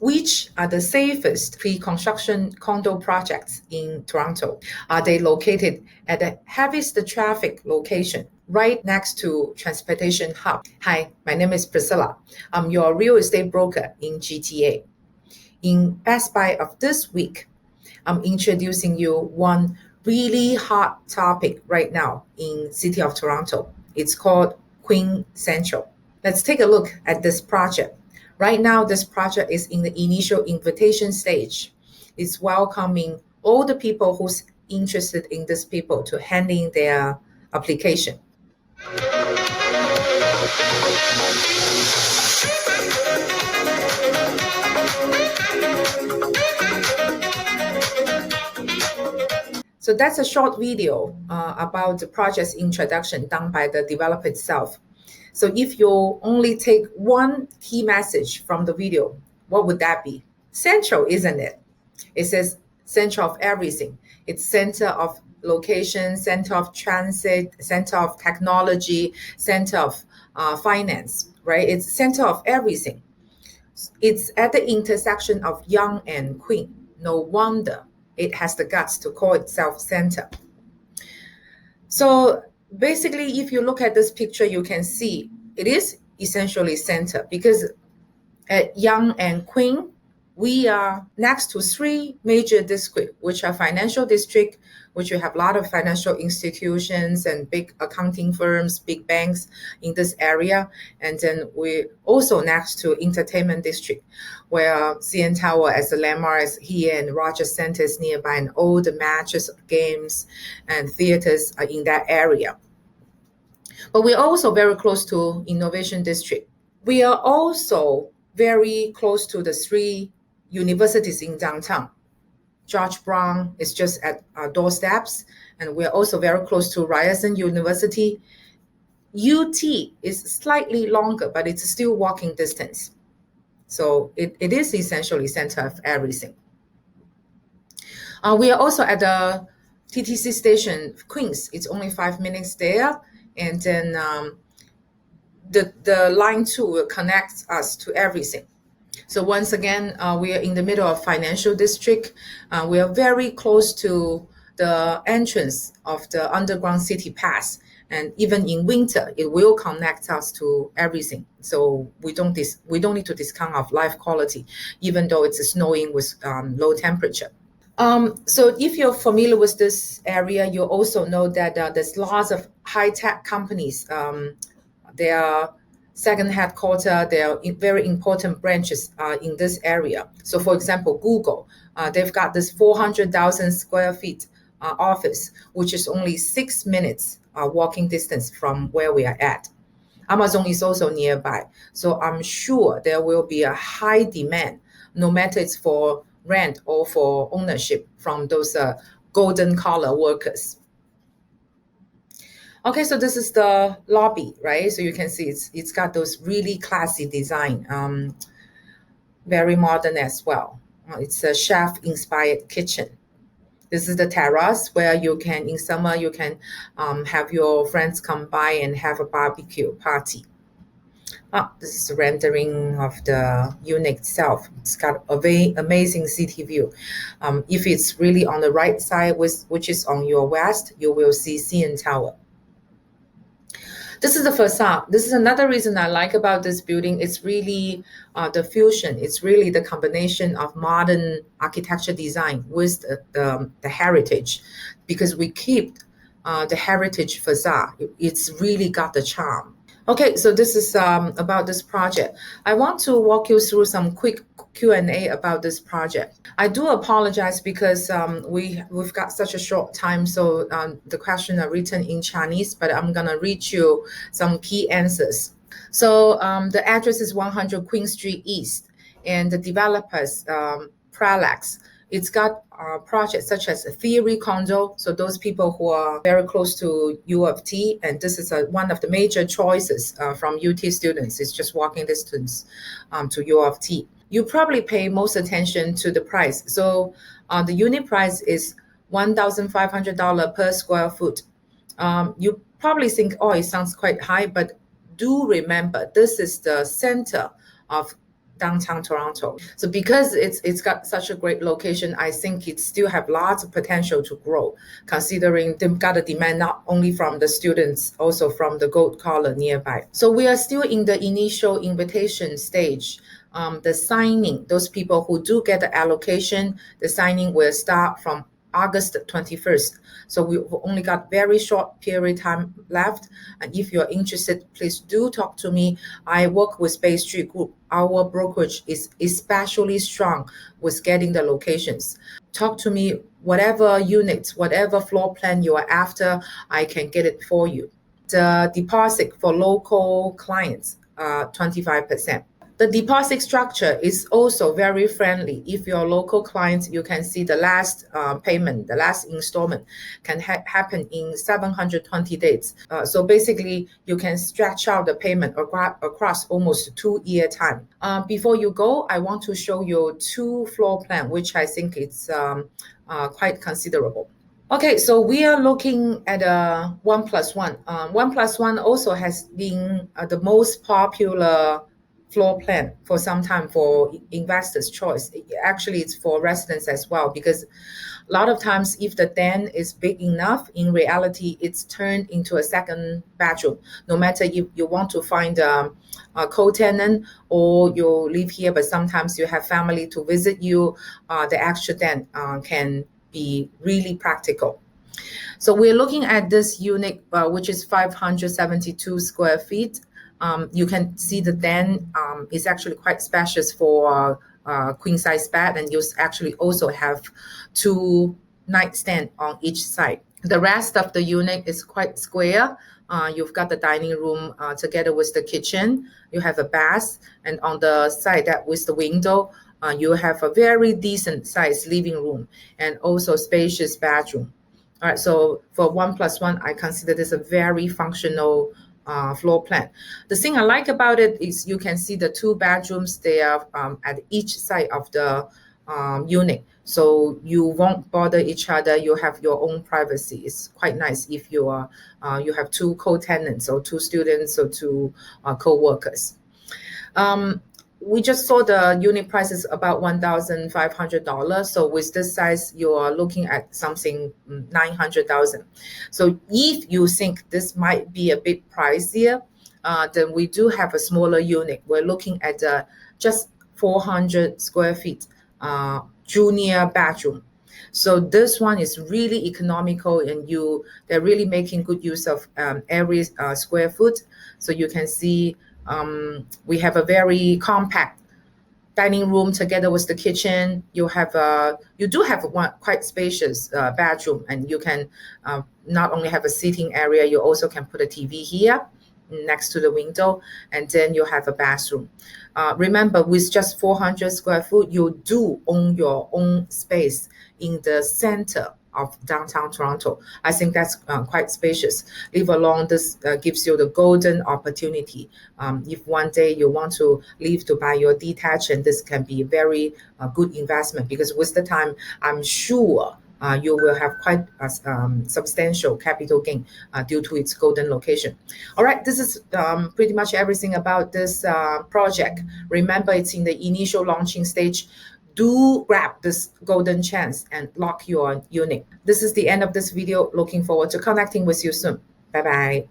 Which are the safest pre-construction condo projects in Toronto? Are they located at the heaviest traffic location, right next to transportation hub? Hi, my name is Priscilla. I'm your real estate broker in GTA. In Best Buy of this week, I'm introducing you one really hot topic right now in City of Toronto. It's called Queen Central. Let's take a look at this project. Right now, this project is in the initial invitation stage. It's welcoming all the people who's interested in this people to hand in their application. So that's a short video about the project's introduction done by the developer itself. So if you only take one key message from the video, what would that be? Central, isn't it? It says center of everything. It's center of location, center of transit, center of technology, center of finance, right? It's center of everything. It's at the intersection of Yonge and Queen. No wonder it has the guts to call itself center. So basically, if you look at this picture, you can see it is essentially center, because at Yonge and Queen, we are next to three major districts, which are financial district, which we have a lot of financial institutions and big accounting firms, big banks in this area. And then we also next to entertainment district, where CN Tower as a landmark is here, and Ryerson Centre is nearby, and all the matches, games, and theaters are in that area. But we're also very close to Innovation District. We are also very close to the three universities in downtown. George Brown is just at our doorsteps, and we're also very close to Ryerson University. UT is slightly longer, but it's still walking distance. So it is essentially center of everything. We are also at the TTC station, Queens. It's only 5 minutes there. And then the line 2 will connect us to everything. So once again, we are in the middle of financial district. We are very close to the entrance of the underground city pass. And even in winter, it will connect us to everything. So we don't need to discount of life quality, even though it's snowing with low temperature. So if you're familiar with this area, you also know that there's lots of high-tech companies. Their second headquarters, their very important branches in this area. So for example, Google, they've got this 400,000 square feet office, which is only 6 minutes walking distance from where we are at. Amazon is also nearby. So I'm sure there will be a high demand, no matter it's for rent or for ownership, from those golden collar workers. Okay, so this is the lobby, right? So you can see it's got those really classy design, very modern as well. It's a chef-inspired kitchen. This is the terrace where you can, in summer, you can have your friends come by and have a barbecue party. This is a rendering of the unit itself. It's got a very amazing city view. If it's really on the right side, which is on your west, you will see CN Tower. This is the facade. This is another reason I like about this building. It's really the fusion. It's really the combination of modern architecture design with the heritage, because we keep the heritage facade. It's really got the charm. Okay, so this is about this project. I want to walk you through some quick Q&A about this project. I do apologize because we've got such a short time, so the questions are written in Chinese, but I'm gonna read you some key answers. So the address is 100 Queen Street East, and the developers, Pralex. It's got projects such as a Theory Condo, so those people who are very close to U of T, and this is one of the major choices from UT students. It's just walking distance to U of T. You probably pay most attention to the price. So the unit price is $1,500 per square foot. You probably think, oh, it sounds quite high, but do remember, this is the center of downtown Toronto. So because it's got such a great location, I think it still have lots of potential to grow, considering they've got a demand not only from the students, also from the gold collar nearby. So we are still in the initial invitation stage. The signing, those people who do get the allocation, the signing will start from August 21st. So we've only got very short period time left. And if you're interested, please do talk to me. I work with Bay Street Group. Our brokerage is especially strong with getting the locations. Talk to me, whatever units, whatever floor plan you are after, I can get it for you. The deposit for local clients, 25%. The deposit structure is also very friendly. If you're local clients, you can see the last payment, the last installment can happen in 720 days. So basically, you can stretch out the payment across almost 2-year time. Before you go, I want to show you 2 floor plan, which I think it's quite considerable. Okay, so we are looking at a 1+1. 1+1 also has been the most popular floor plan for some time for investors' choice. Actually, it's for residents as well, because a lot of times if the den is big enough, in reality, it's turned into a second bedroom. No matter if you want to find a co-tenant or you live here, but sometimes you have family to visit you, the extra den can be really practical. So we're looking at this unit, which is 572 square feet. You can see the den is actually quite spacious for queen size bed, and you actually also have 2 nightstands on each side. The rest of the unit is quite square. You've got the dining room together with the kitchen. You have a bath, and on the side that with the window, you have a very decent sized living room and also spacious bedroom. All right, so for 1+1, I consider this a very functional floor plan. The thing I like about it is you can see the 2 bedrooms. They are at each side of the unit, so you won't bother each other. You have your own privacy. It's quite nice if you are you have 2 co-tenants or 2 students or 2 co-workers. We just saw the unit price is about $1,500. So with this size, you are looking at something 900,000. So if you think this might be a bit pricier, then we do have a smaller unit. We're looking at just 400 square feet junior bedroom. So this one is really economical, and they're really making good use of every square foot. So you can see we have a very compact dining room together with the kitchen. You do have one quite spacious bedroom, and you can not only have a seating area, you also can put a TV here next to the window, and then you have a bathroom. Remember, with just 400 square foot, you do own your own space in the center of downtown Toronto. I think that's quite spacious. Leave alone, this gives you the golden opportunity. If one day you want to leave to buy your detached, and this can be a very good investment, because with the time, I'm sure you will have quite a substantial capital gain due to its golden location. All right, this is pretty much everything about this project. Remember, it's in the initial launching stage. Do grab this golden chance and lock your unit. This is the end of this video. Looking forward to connecting with you soon. Bye-bye.